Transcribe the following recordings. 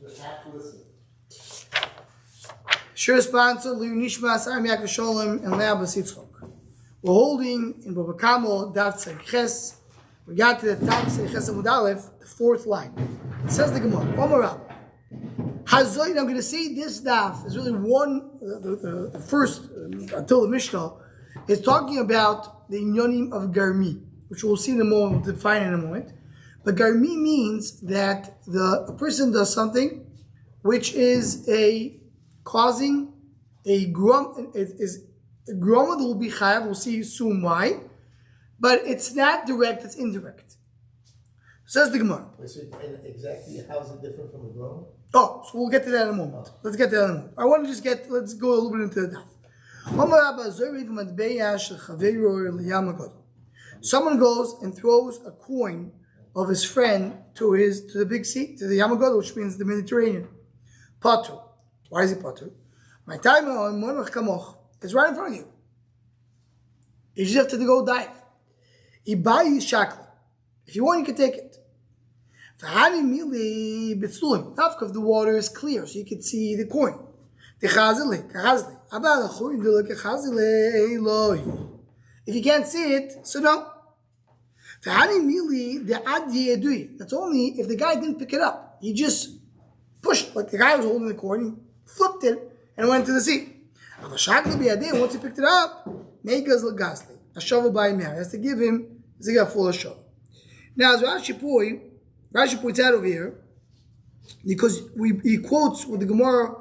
Just have to listen. Shir sponsor Liu Nishmas Aram Yaakov Sholem and Leah Bas Yitzchok. We're holding in Bava Kamo Daf Tzei Ches. We got to the Daf Tzei Ches Amud Aleph, the fourth line. It says the Gemara, Omer Rabba. Hazoid, I'm going to say this Daf is really one, the first, until the Mishnah, is talking about the Inyonim of Garmi, which we'll see in a moment, we'll define in a moment. But Garmi means that a person does something which is causing a grum, a groma that will be chayav, we'll see soon why, but it's not direct, it's indirect. Says the Gemara. Exactly, how is it different from a groma? Oh, so we'll get to that in a moment. Let's get to that in a moment. I want to let's go a little bit into the daf. Someone goes and throws a coin of his friend to the big sea, to the Yamagodo, which means the Mediterranean. Patu. Why is it patu? My time it's right in front of you. You just have to go dive. If you want, you can take it. If the water is clear, so you can see the coin. If you can't see it, so no. That's only if the guy didn't pick it up. He just pushed, like the guy was holding the coin, he flipped it and went to the sea. Once he picked it up, a shovel by him. He has to give him a full shovel. Now, as Rashi points out over here, because he quotes what the Gemara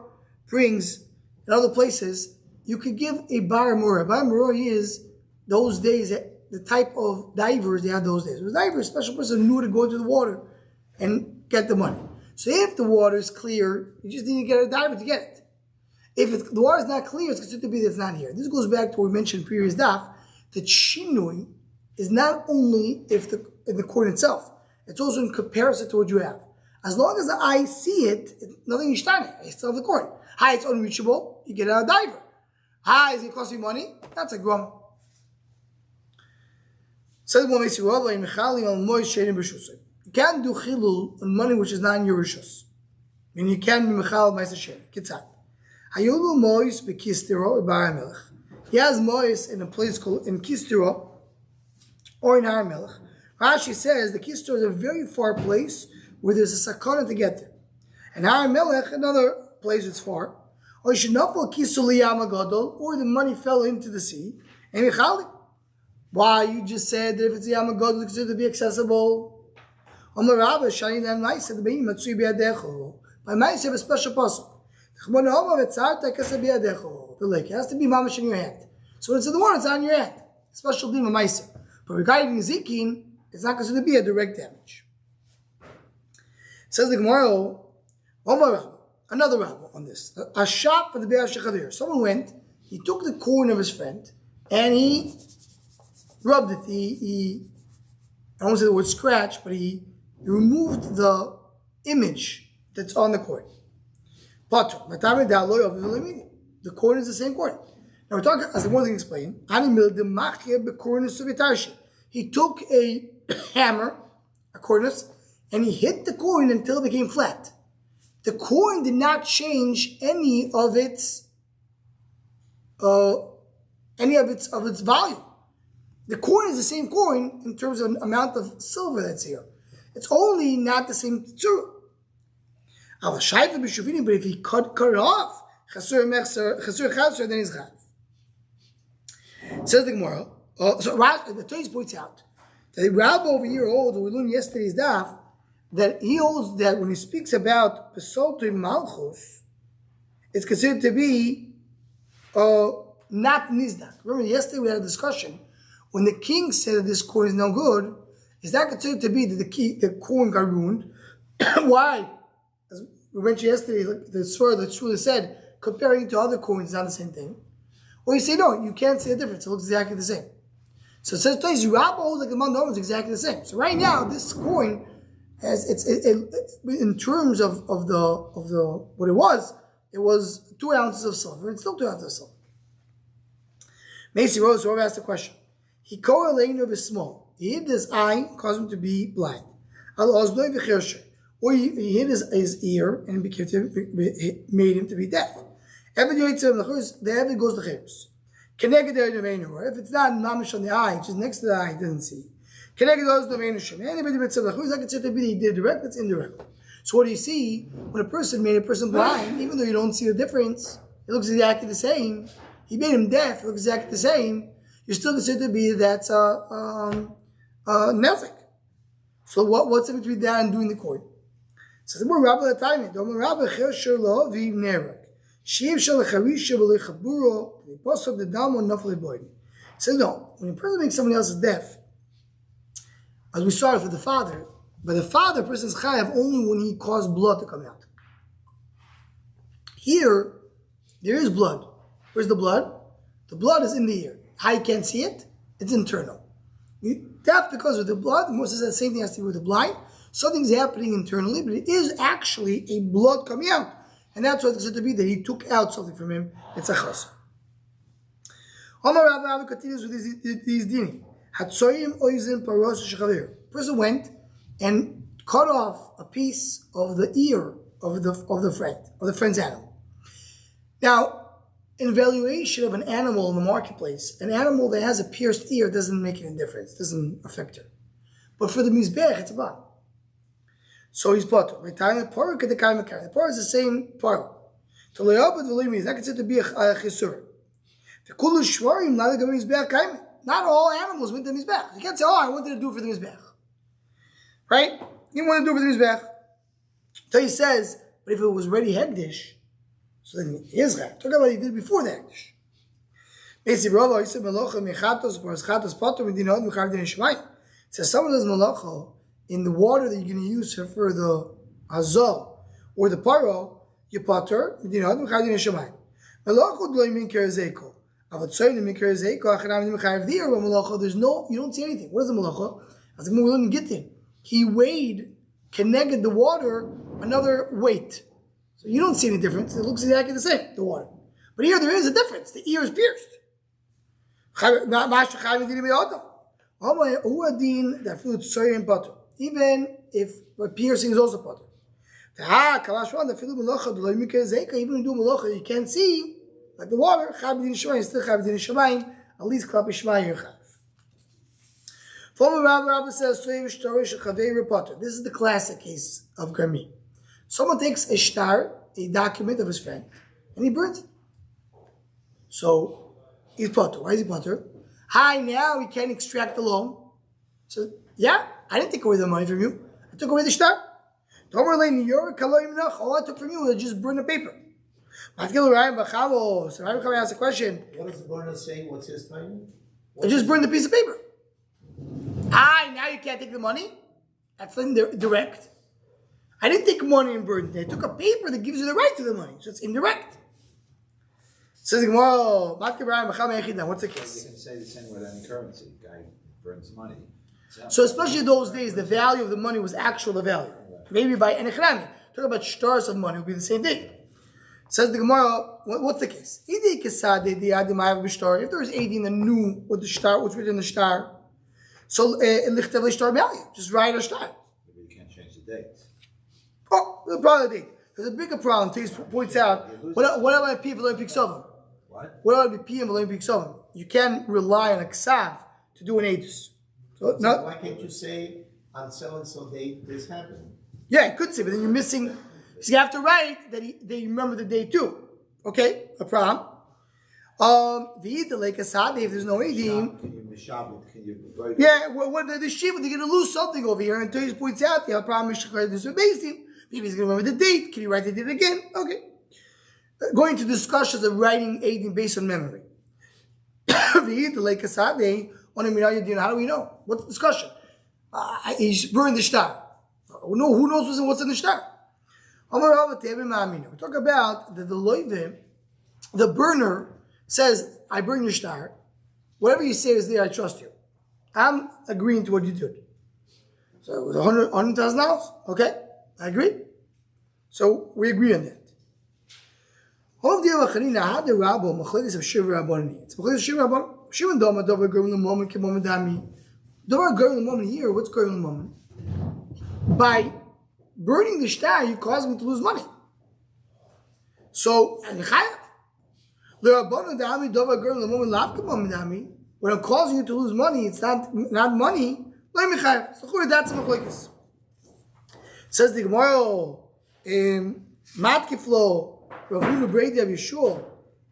brings in other places, you could give a bar mura. Bar mura is those days, the type of divers they had those days. It was divers, a special person who knew to go into the water and get the money. So if the water is clear, you just need to get a diver to get it. If the water is not clear, it's considered to be that it's not here. This goes back to what we mentioned in previous daf, that shinui is not only in the coin itself, it's also in comparison to what you have. As long as the eye see it, nothing is tiny. I still have the coin. Hi, it's unreachable, you get a diver. Hi, is it cost you money? That's a groma. You can't do chilul on money which is not in your rishus. And you can be mechal ma'aser sheni. Kitzat. Hayulu mois bekistiro b'Har He has mois in a place called in Kistiro or in Har Melech. Rashi says the Kistiro is a very far place where there's a sakana to get there. And Har Melech, another place that's far. Or the money fell into the sea. And mechali. Why? You just said that if it's a Yamagod, it's considered to be accessible. By Ma'aseh have a special pasuk. The lake. It has to be mamash in your hand. So when it's in the water, it's on your hand. Special thing of Ma'aseh. But regarding Zikin, it's not considered to be a direct damage. Says the Gemara, another rabbi on this. A shop for the Be'er Shechavir. Someone went, he took the coin of his friend, and he rubbed it. I won't say the word scratch, but he removed the image that's on the coin. The coin is the same coin. Now we're talking, as the one thing explained, he took a hammer, a cornice, and he hit the coin until it became flat. The coin did not change any of its value. The coin is the same coin in terms of amount of silver that's here. It's only not the same tzura. But if he cut it off, then he's chayav. Says the Gemara. So the Torah points out that the rabbi over here holds, we learned yesterday's daf, that he holds that when he speaks about Pesolto Malchus, it's considered to be not nizdak. Remember, yesterday we had a discussion. When the king said that this coin is no good, is that considered to be that the coin got ruined? Why? As we mentioned yesterday, the Surah that Shula said, comparing to other coins is not the same thing. Or you say, no, you can't see the difference. It looks exactly the same. So it says, Rabba holds like the Mandom is exactly the same. So right now, this coin has in terms of what it was 2 ounces of silver. It's still 2 ounces of silver. Macy Rose, whoever asked the question. He correlated of his small. He hit his eye, caused him to be blind. or he hit his ear and made him to be deaf. The Eved goes to Chayrus. If it's not mamish on the eye, just next to the eye, he doesn't see. Anybody that considered to be he did direct, that's indirect. So what do you see? When a person made a person blind, even though you don't see the difference, it looks exactly the same. He made him deaf, it looks exactly the same. You're still considered to be that's nezik. So what's in between that and doing the cord? So the more Rabbi Latayim, the more Rabbi Chesher Lo Viv Nerek. Shiv Shal Charisha B'Lechaburo the Apostle of the Damo Nafle Boyd. Says no. When a person makes someone else deaf, as we saw it for the father, but the father, person's chayav only when he caused blood to come out. Here, there is blood. Where's the blood? The blood is in the ear. How you can't see it? It's internal. Deaf because of the blood. Most says the same thing has to do with the blind. Something's happening internally, but it is actually a blood coming out. And that's what it's said to be, that he took out something from him. It's a chas. Omar Rabbi continues with these dinim. Person went and cut off a piece of the ear of the friend's animal. Now, in valuation of an animal in the marketplace, an animal that has a pierced ear doesn't make any difference, doesn't affect her. But for the mizbech, it's a bad. So he's potter. The par is the same par. To lay up with the limit is not considered to be a chisur. The kulu shvarim not the mizbech kaimet. Not all animals went to the mizbech. You can't say, "Oh, I wanted to do it for the mizbech." Right? You want to do it for the mizbech. So he says, but if it was ready hegdish, so then he is right. Talk about what he did before the hegdish. Basically, Rabbi, he said, "Malocha mechatos chatos patur medinot mechav din shemaim." So someone does malacha in the water that you're going to use for the azal or the paro, you patur medinot mechav din shemaim. Malacha lo yimin kerzeko. There's no, you don't see anything. What is the malacha? As we learn Gittin, he weighed, connected the water, another weight. So you don't see any difference. It looks exactly the same, the water. But here there is a difference. The ear is pierced. Even if piercing is also potter. Even when you do malacha, you can't see. Like the water, Chabidin Shemayim, still Chabidin Shemayim, at least Klapi Shemayim you're Chav. Former Rabbi says, this is the classic case of Garmi. Someone takes a shtar, a document of his friend, and he burns it. So, he's potter. Why is he potter? Hi, now we can't extract the loan. So, yeah, I didn't take away the money from you. I took away the shtar. All I took from you was just burn the paper. So Rabbi asked a question. What does the burner say? What's his timing? I just burned the piece of paper. Now you can't take the money? That's indirect. I didn't take money and burn it. I took a paper that gives you the right to the money. So it's indirect. Says the Gemara, what's the case? You can say the same with any currency. Guy burns money. So especially those days, the value of the money was actual the value. Maybe by enechrami. Talk about stars of money would be the same thing. Says the Gemara, what's the case? If there is 18 that knew what the star, what's written in the star, so just write a star. Maybe you can't change the date. Oh, the problem date. There's a bigger problem. Tais points out. What about people Olympic Sovim? What? What about people Olympic Sovim? You can't rely on a ksav to do an edus. So Why can't you say on so and so date this happened? Yeah, you could say, but then you're missing. So you have to write that they remember the day too. Okay, a problem. If there's no edim. Can you mishabit? Can you write? Yeah, what the shiva, they're going to lose something over here. And Toys points out the problem is there's a basin. Maybe he's going to remember the date. Can you write the date again? Okay. Going to discussions of writing edim based on memory. How do we know? What's the discussion? He's burned the star. Who knows what's in the star? We talk about the loivim, the burner says, I burn your star. Whatever you say is there, I trust you. I'm agreeing to what you did. So it was $100,000. Okay, I agree. So we agree on that. Here, what's going on in the moment? By burning the shtar, you cause him to lose money. So, and when I'm causing you to lose money, it's not money. That's machlokes. Says the Gemara, Matkiflo, Ravunu Brady of Yeshua,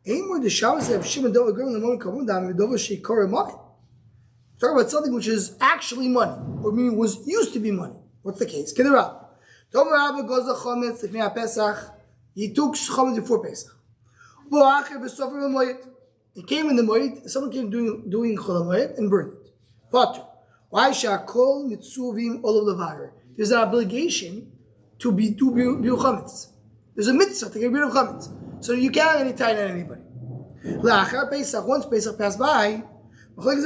Ain't the Shabbos of Shimon Dova girl in the morning come down Dova Shekara money. Talk about something which is actually money, or meaning was used to be money. What's the case? Get it up. Tomer Rabba goes to Chometz Lifnei Pesach. He took Chometz before Pesach. He came in the Moed. Someone came doing Chol Moed and burned it. But why Shakol Mitzuvim all of the Vayre? There's an obligation to be Chometz. There's a mitzvah to get rid of Chometz, so you can't have any tie on anybody. La'achar Pesach, once Pesach passed by, why?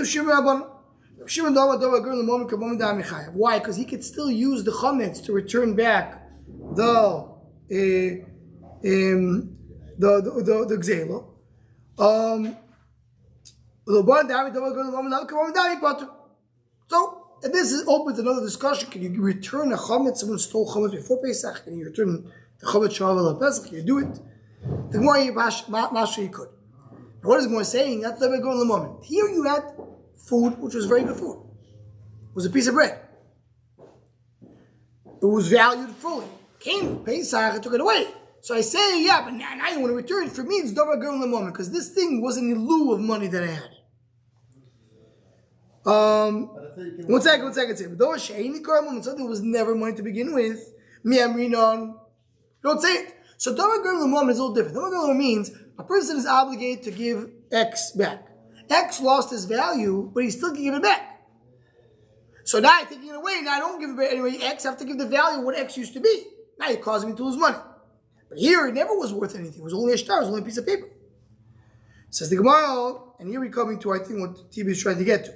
Because he could still use the chametz to return back the gzela. So and this is open to another discussion. Can you return a chametz? Someone stole chametz before Pesach. Can you return the chametz shavuot Pesach? Can you do it? The more you could. And what is more saying? That's the way going in the moment. Here you had food, which was very good food. It was a piece of bread. It was valued fully. Came Pesach, I took it away. So I say, yeah, but now you want to return it. For me, it's double girl in the moment, because this thing wasn't in lieu of money that I had. One second. Something was never money to begin with. Don't say it. So double girl in the moment is a little different. Double girl means a person is obligated to give X back. X lost his value, but he still can give it back. So now I'm taking it away. Now I don't give it back anyway. X, I have to give the value of what X used to be. Now you're causing me to lose money. But here it never was worth anything. It was only a star. It was only a piece of paper. Says the Gemara, and here we're coming to, I think, what Tibi is trying to get to.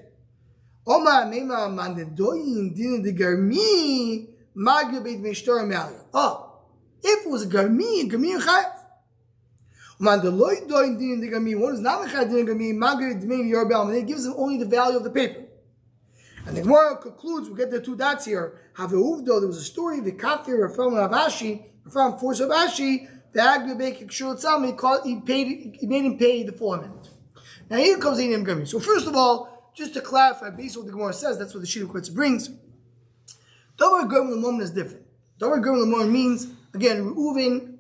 Oh, if it was a garmi chayav. One is not mechad din gami, magid dmein yorbel, and it gives them only the value of the paper. And the Gemara concludes, we get the two dots here. Haveuvdo, there was a story, the kafir Rafam Ravashi, Rafam force of Ashi, the Agbebek Kshul he made him pay the full amount. Now here comes the name gami. So first of all, just to clarify, based on what the Gemara says, that's what the Shira Quetz brings. Davar Gam Lamon is different. Davar Gam Lamon means, again, Reuven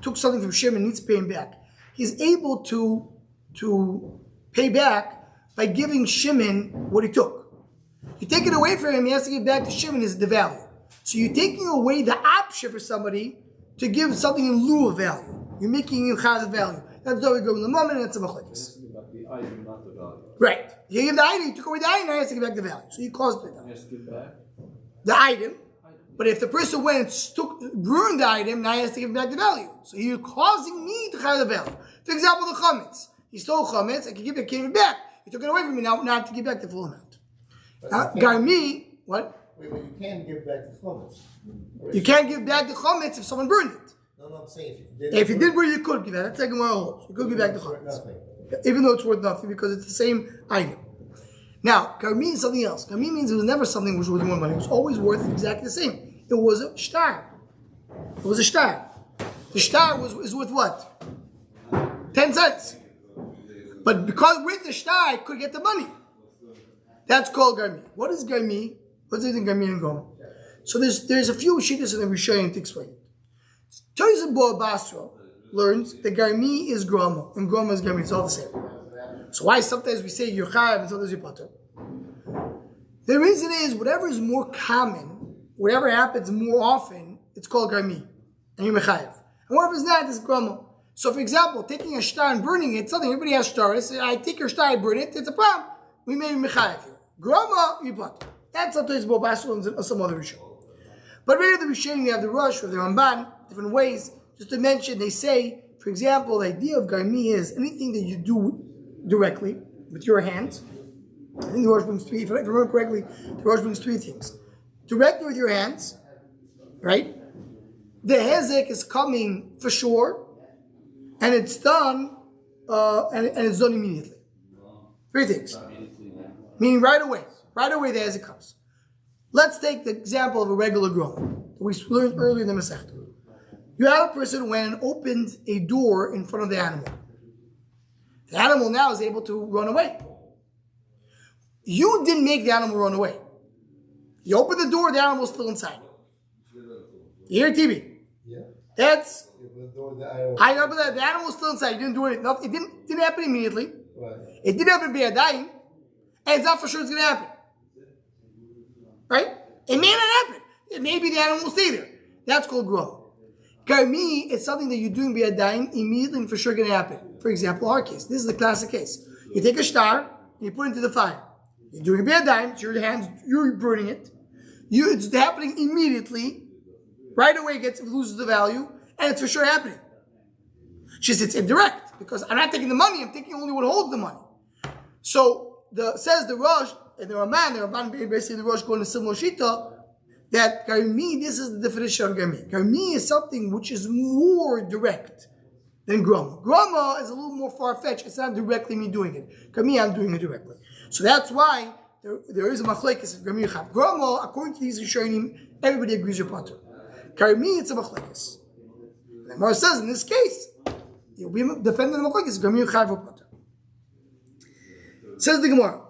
took something from Shimon, needs to pay him back. He's able to pay back by giving Shimon what he took. You take it away from him, he has to give back to Shimon is the value. So you're taking away the option for somebody to give something in lieu of value. You're making him have the value. That's the way we go in the moment, and that's a machlekes. The item, not the value. Right. You give the item, you took away the item, now he has to give back the value. So you caused the value. He has to give back? The item. But if the person went and ruined the item, now he has to give back the value. So you're causing me to have the value. For example, the chametz. He stole chametz, I can give it back. He took it away from me, now I have to give back the full amount. Garmi, what? Wait, but you can't give back the chametz. You can't give back the chametz if someone burned it. No, I'm saying if you did burn it, you could give that. That's like Gemara holds. You could give back the chametz. Even though it's worth nothing because it's the same item. Now, garmi is something else. Garmi means it was never something which was worth more money. It was always worth exactly the same. It was a shtar. It was a shtar. The shtar is worth what? 10 cents. But because with the shtar, I could get the money. That's called garmi. What is garmi? What's the difference in garmi and goma? So there's a few shittas in the Rishonim to explain it. Toys Bo Basra learns that garmi is groma and groma is garmi. It's all the same. So why sometimes we say you're chayav and sometimes you're patur? The reason is whatever is more common, whatever happens more often, it's called garmi, and you're mechayev. And whatever is not, it's groma. So, for example, taking a shtar and burning it, something everybody has shtaris. I take your shtar, I burn it. It's a problem. We may be mechayev here. Groma, you put. That's sometimes Bo Basra and some other Rishon. But really, the Rishon, you have the Rosh or the Ramban, different ways. Just to mention, they say, for example, the idea of garmi is anything that you do directly with your hands. I think the Rosh brings three. If I remember correctly, the Rosh brings three things. Directly with your hands, right? The hezek is coming for sure, and it's done, and it's done immediately. Three things. Meaning right away. Right away the hezek comes. Let's take the example of a regular groma. we learned earlier in the Masechta. You have a person who went and opened a door in front of the animal. The animal now is able to run away. You didn't make the animal run away. You opened the door, the animal was still inside. You hear TV? Yeah. That's. Right. I know, but the animal was still inside. You didn't do it. It didn't happen immediately. It didn't happen to be a dying, and it's not for sure it's going to happen. Right? It may not happen. Maybe the animal will stay there. That's called growth. Karmi is something that you're doing by a dying immediately and for sure going to happen. For example, our case. This is the classic case. You take a star and you put it into the fire. You're doing it by a dime. It's your hands. You're burning it. It's happening immediately. Right away, it loses the value, and it's for sure happening. She says it's indirect because I'm not taking the money. I'm taking only what holds the money. So says the Rosh and the Ramban basically the Rosh going to similar shita that Karmi. This is the definition of Karmi. Karmi is something which is more direct than Grama. Grama is a little more far-fetched. It's not directly me doing it. Karmi, I'm doing it directly. So that's why there is a machlekes of Karmi Chav. Grama, according to these Rishonim, everybody agrees you're potter. Karmi, it's a machlekes. The Gemara says in this case, you'll be dependent on the machlekes. Karmi Chav or potter. Says the Gemara,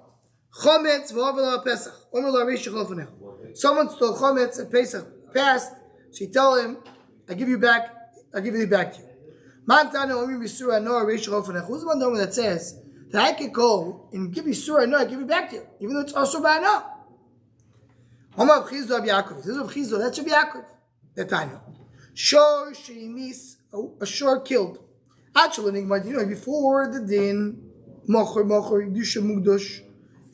Chometz v'avela Pesach. Omer lo Reish Shechol Fanecha. Someone stole Chometz at Pesach passed, so you tell him, I give it back to you. Who's the one that says that I can go and give you surah and I give it back to you, even though it's also by now? This is Rav Chizdo, that's Rav Yaakov. That I know. Shor sheimis, a shor killed. Actually, before the din, mocher, yidusha mugdush.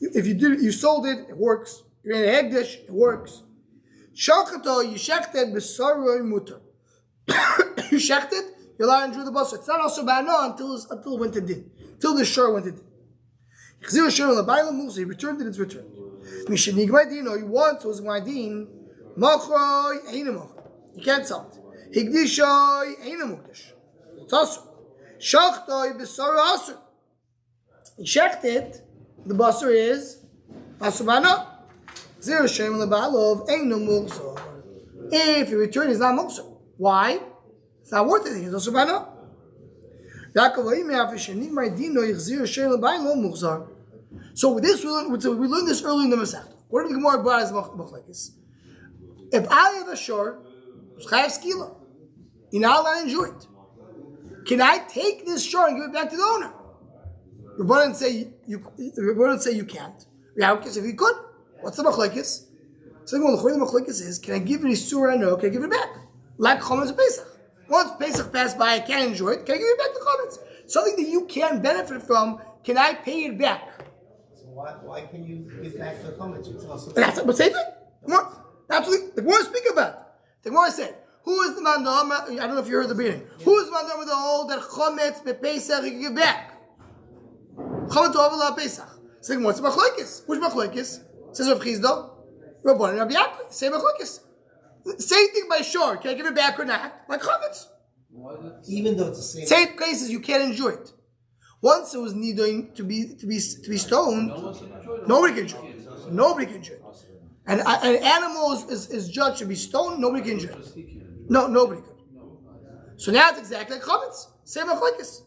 If you sold it, it works. You're in a hegdish, it works. Shachato, you shechted b'saroi muter. You shechted, you're allowed to enjoy the basar. It's not also ba'ana until it went to din. Until the shor went to din. He returned it, it's returned. You want, so it's my din. Machroy, ain't a machroy. You can't sell it. Higdishoy, ain't a mugdish. It's also. Shachtoi, b'saroi asur. You shechted, the basar is asur ba'ana. Zero shem lebalov ain't no muksor. If you return, it's not muksor. Why? It's not worth it. It's also bano. So with this, we learned this early in the Masechta. What did the Gemara brought as machlekes? If I have a shor, it's chayav skila. You're not allowed to enjoy it. Can I take this shor and give it back to the owner? Rabbanan say you can't. If you could. What's the machlekes? So the machlekes is, can I give it a surah or no? Can I give it back? Like Chometz and Pesach. Once Pesach passed by, I can't enjoy it. Can I give it back to Chometz? Something that you can benefit from, can I pay it back? So why can you give back the Chometz? It's also That's the same thing. Absolutely. The Gemara speak about it. The Gemara said, who is the man I don't know if you heard the beginning. Who is the man that hold that Chometz Pesach you can give back? Chometz over Pesach. So the Gemara says machlekes. Which machlekes? Says Rav Chizdo, Rabban and Rabbi Yaakov, same machlekes. Same thing by shore. Can I give it back or not? Like chametz. even though it's the Same cases you can't enjoy it. Once it was needing to be stoned, nobody can enjoy it. Nobody can enjoy it. And an animal is judged to be stoned. Nobody can enjoy it. No, nobody could. So now it's exactly like chametz. Same machlekes.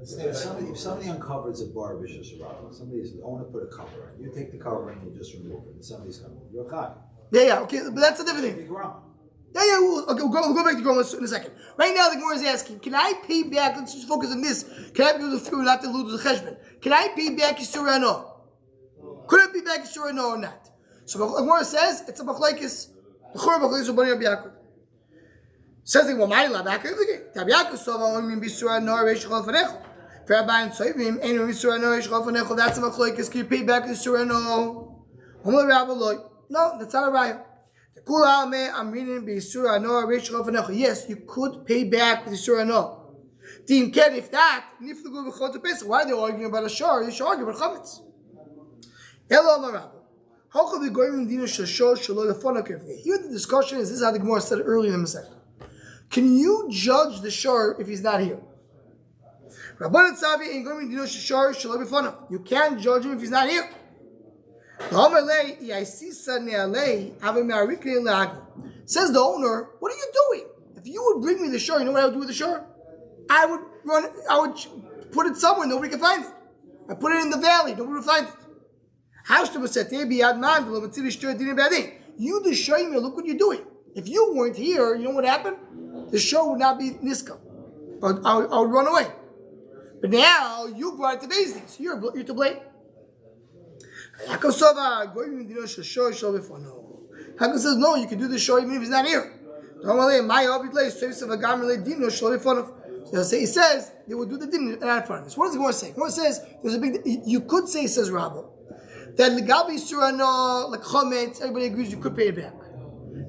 If somebody uncovers a bar of Rishus Harabah, somebody's owner put a cover on. You take the cover and you just remove it. And somebody's coming. You're chai. Yeah, okay, but that's a different thing. We'll go back to Groma in a second. Right now, the Gemara is asking, can I pay back? Let's just focus on this. Can I pay the few not to lose the cheshbon? Can I pay back Yisura or no? Could I pay back Yisura or no or not? So the Gemara says it's a machlekes. The Chor machlekes of Bani Rabbi Yaakov. Says the Gemara, "Ma'ila back over again." Rabbi Yaakov saw only Yisura no Reish Chol Fanecho. For Rabbi and Soivim, ain't Yisura no Reish Chol Fanecho. That's a machlekes. Can you pay back Yisura no? No, that's not a raya. Yes, you could pay back with the surah no. If that, why are they arguing about a shor? You should argue about chametz. Here the discussion is, this is how the Gemara said earlier in the Masechta. Can you judge the shor if he's not here? You can't judge him if he's not here. Says the owner, what are you doing? If you would bring me the shore, you know what I would do with the shore? I would put it somewhere nobody can find it. I put it in the valley, nobody will find it. You the shomer, look what you're doing. If you weren't here, you know what happened? The shore would not be niska. I would run away. But now you brought it to Beis Din, so you're to blame. Yaakov says, no, you can do the shore even if he's not here. So he says they will do the din not in front of us. What does the Gemara say? The Gemara says there's a big. You could say, says Rabba, that the Gabi Surah, like Chometz, everybody agrees you could pay it back.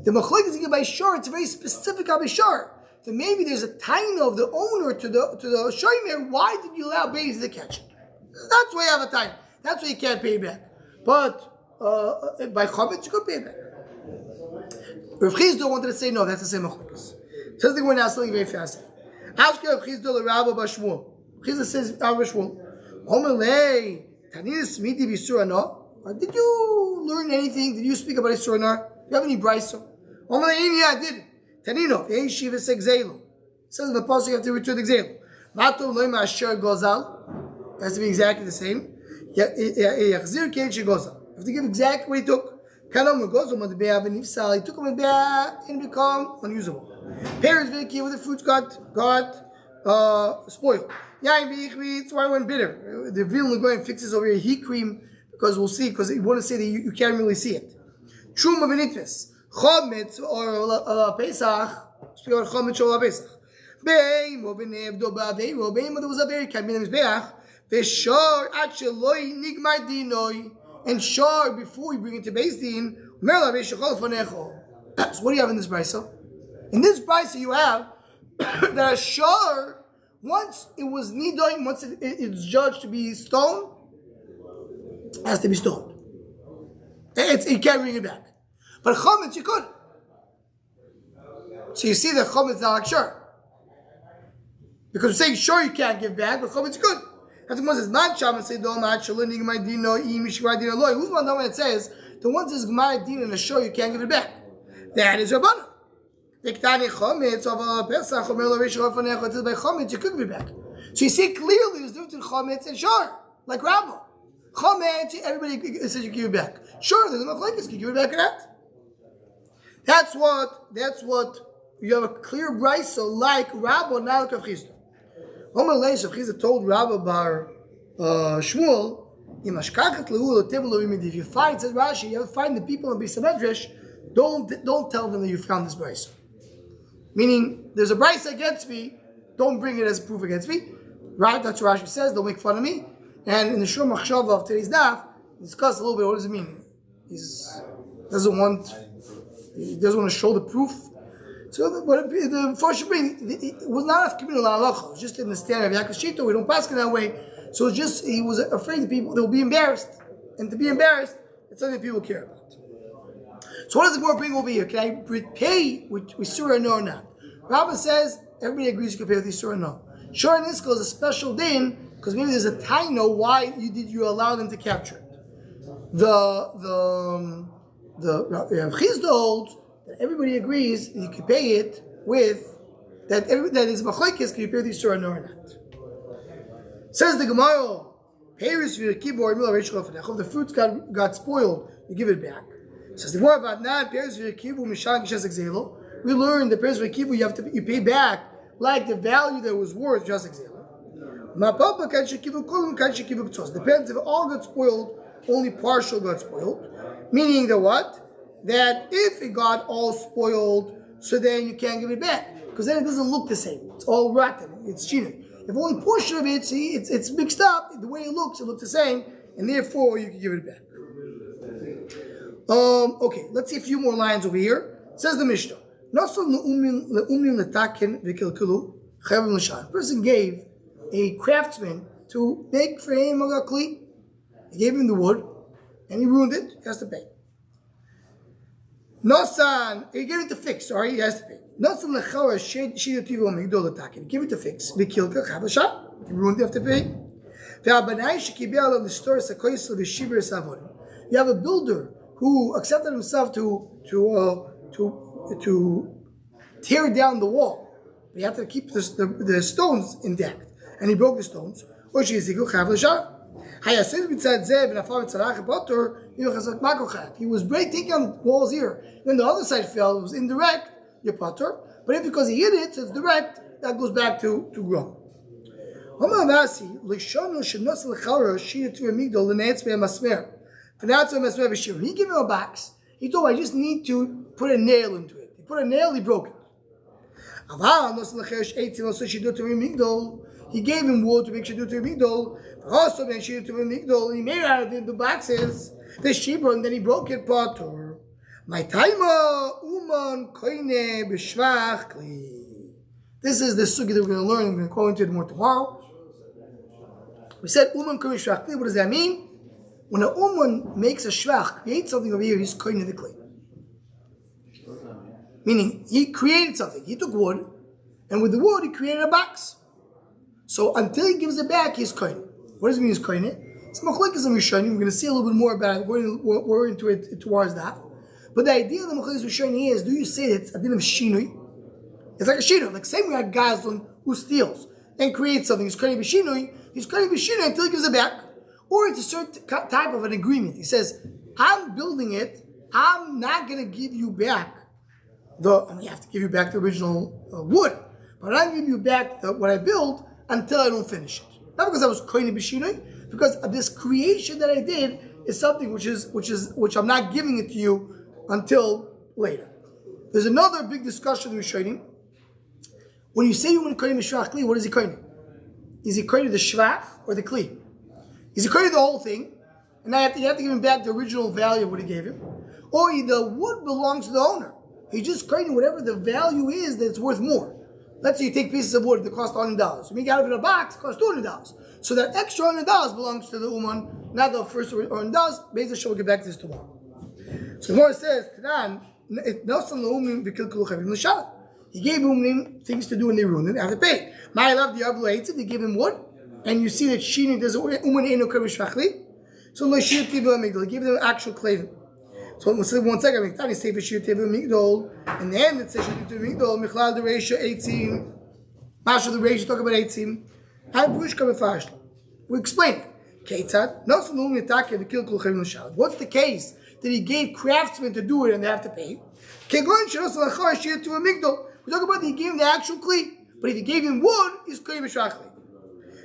The Machlek is by shore. It's a very specific Gabi shore. So maybe there's a taina of the owner to the shomer. Why did you allow babies to catch it? That's why you have a taina. That's why you can't pay it back. But by Chometz you could pay it back. Rav Chizdo wanted to say no. That's the same Machlek. Says the Gemara now something very fascinating. Chizdo says, did you learn anything? Did you speak about Isur Nar? Do you have any brisa? Yeah, I did. Tanino, Yeshiva Segzelu. It says in the pasuk you have to return the Gzelu. It has to be exactly the same. You have to give exactly what he took. He took him and it became unusable. Parents very key with the fruits got spoiled. That's why I went bitter. The Vilna going fixes over here heat cream because we'll see, because you want to say that you can't really see it. Truma v'nitves. Chometz or Pesach. Speak about chometz or Pesach. Beim or v'nevdo ba'aveiro. Beim there was a very kind of Mizbeach. V'shor acheloi nigmar dinoi. And shor before we bring it to Beis Din. So what do you have in this brisa? In this brisa you have that a shor, once it was nidoin, once it's judged to be stoned, it has to be stoned. You can't bring it back. But chometz you could. So you see that chometz is not like shor. Because we're saying shor you can't give back, but chometz you could. That's what says, not Sham and say, don't match, who's one that says, the one that says Gemara Din and a shor you can't give it back. That is Rabbana. The Ketani chometz of a Pesach, Omer lo Reish Rofanecho, it says by chometz you could give it back. So you see clearly there's difference between chometz and shor, like Rabba. Chometz, everybody says you give it back. Sure, there's enough like this, you give it back or not. That's what you have a clear brisa like Rabba, not like Rav Chizda. Omer Leish, Rav Chizda told Rabba bar Shmuel, if you find, says Rashi, you ever find the people in Beis Medrash, don't tell them that you found this brisa. Meaning, there's a brisa against me, don't bring it as proof against me. Right? That's what Rashi says, don't make fun of me. And in the Shur Machshava of today's daf, discuss a little bit what does it mean. He doesn't want to show the proof. So, but the first bring it was not a communal halacha. It was just in the standard of Yaakov Shito. We don't pass it that way. So it's just he was afraid that people they will be embarrassed, and to be embarrassed, it's something that people care about. So what does the Gemara bring over here? Can I pay with surah no or not? Rabbi says everybody agrees you can pay with surah no. Sure, in this case, a special din because maybe there's a taino why you allow them to capture it. The Chizda holds that everybody agrees you can pay it with that is machlokes. Can you pay with surah no or not? Says the Gemara, the fruits got spoiled, you give it back. Says the Gemara about not we learned the peres v'kibu you pay back like the value that was worth just example. Depends if all got spoiled, only partial got spoiled. Meaning that what? That if it got all spoiled, so then you can't give it back because then it doesn't look the same. It's all rotten. It's cheating. If only a portion of it, see, it's mixed up. The way it looks the same, and therefore you can give it back. Okay, let's see a few more lines over here. Says the Mishnah. A person gave a craftsman to make for him a kli. He gave him the wood, and he ruined it. He has to pay. Nosan, he gave it to fix. Sorry, he has to pay. Nosan lechara shidativ omigdol atakin. Give it to fix. Vikilka chavasha. He ruined it. You have to pay. Ve'abanai shekibel on the store sakoyisel v'shibir savonim. You have a builder who accepted himself to tear down the wall. But he had to keep the stones intact, and he broke the stones. Or she is He was taking on the walls here. When the other side fell, it was indirect, you're potter. But if because he hit it, so it's direct, that goes back to grow. He gave him a box. He told him, I just need to put a nail into it. He put a nail, he broke it. He gave him wood to make sure to migdol. Also, make sure to migdol. He made out of the boxes the shibra, and then he broke it. Potter. My taima uman koine b'shvach kli. This is the sugi that we're going to learn. We're going to go into it more tomorrow. We said uman koine b'shvach kli. What does that mean? When a uman makes a shvach, creates something over here, he's koine the kli. Meaning, he created something. He took wood, and with the wood, he created a box. So until he gives it back, he's koine. What does it mean he's koine? It's machlokes and rishonim. We're going to see a little bit more about it. We're into it towards that. But the idea of the machlokes and rishonim is: do you say it's a din of shinui? It's like a shinui, like same way a gazlan who steals and creates something. He's koine b'shinui. He's koine b'shinui until he gives it back, or it's a certain type of an agreement. He says, "I'm building it. I'm not going to give you back you have to give you back the original wood, but I'm going to give you back what I built until I don't finish it. Not because I was koine b'shinui, because this creation that I did is something which I'm not giving it to you until later." There's another big discussion in Rishonim. When you say you want koine b'shvach kli, what is he koine? Is he koine the shvach or the kli? Is he koine the whole thing, and now you have to give him back the original value of what he gave him, or the wood belongs to the owner? He just creating whatever the value is that's worth more. Let's say you take pieces of wood that cost $100. You make out of it a box, it costs $200. So that extra $100 belongs to the Uman, not the first $100. Be'ez Hashem, we'll get back to this tomorrow. So the Gemara says, he gave Umnim things to do and they ruined it, they have to pay. My love the Ablu hates it, they give him wood, and you see that Shini does Uman Eino Keresh Shvachli. So Loshir Tibel Amigdal, give them actual claving. So we'll say 1 second. Miktani say V'shir Tevim Migdol. In the end, it says Shir Tevim Migdol. Michlal the ratio 18. Masha the ratio talk about 18. How Brush come first? We explain it. Ketzad. No so no mitake the kill kulchem l'shal. What's the case that he gave craftsmen to do it and they have to pay? Kegon shenos lachar Shir Tevim Migdol. We talk about that he gave him the actual kli, but if he gave him wood, he's kli b'shachli.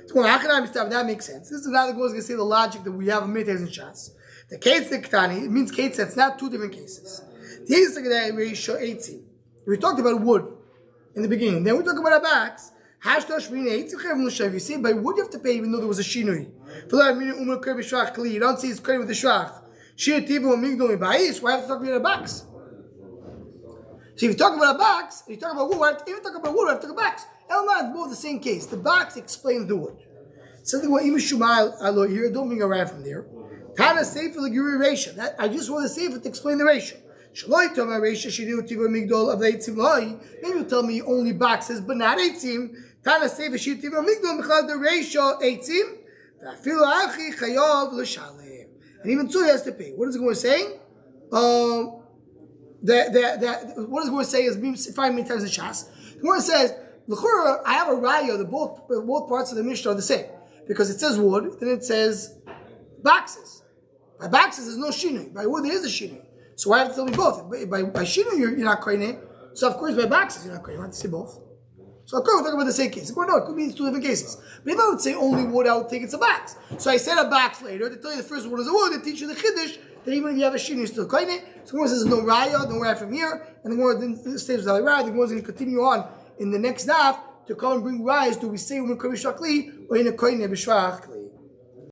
So that makes sense. This is another going to say the logic that we have in many and shots. The case that Ktani, it means case that's not two different cases. The case that ratio 18. We talked about wood in the beginning. Then we talk about a box. You see, by wood you have to pay even though there was a shinui. You don't say it's credit with the shvach. Why have to talk about a box? So if you talk about a box, you talk about wood, even talk about wood, we have to talk about a box. Elman, both the same case. The box explains the wood. Something what Imishumai here, don't bring a right from there. Tana say for the Guru ratio. That I just want to say it to explain the ratio. Shaloi to my ratio, she do tiva migdol of the eitzim loy. Maybe you tell me only boxes, but not eitzim. Tana say for she tiva migdol mechal the ratio eitzim. Feel achi chayov l'shalem. And even so, he has to pay. What is it going to say? What is it going to say is being 5 many times in Shas. The Gemara says, l'chura, I have a raya that both parts of the Mishnah are the same because it says wood, then it says boxes. By boxes, there's no shinui. By wood, there is a shinui. So why have to tell me both? By shinui, you're not koine. So of course, by boxes, you're not koine. You have to say both. So of course, we're talking about the same case. No, it could be 2 different cases. But if I would say only wood, I would think it's a box. So I said a box later. They tell you the first one is a wood. They teach you the chiddush that even if you have a shinui, you're still koine. So the Gemara says no raya, no raya from here. And the Gemara then stays without raya. The Gemara is going to continue on in the next daf to come and bring rayas. Do we say when koine b'shvach kli or in a koine b'shvach kli?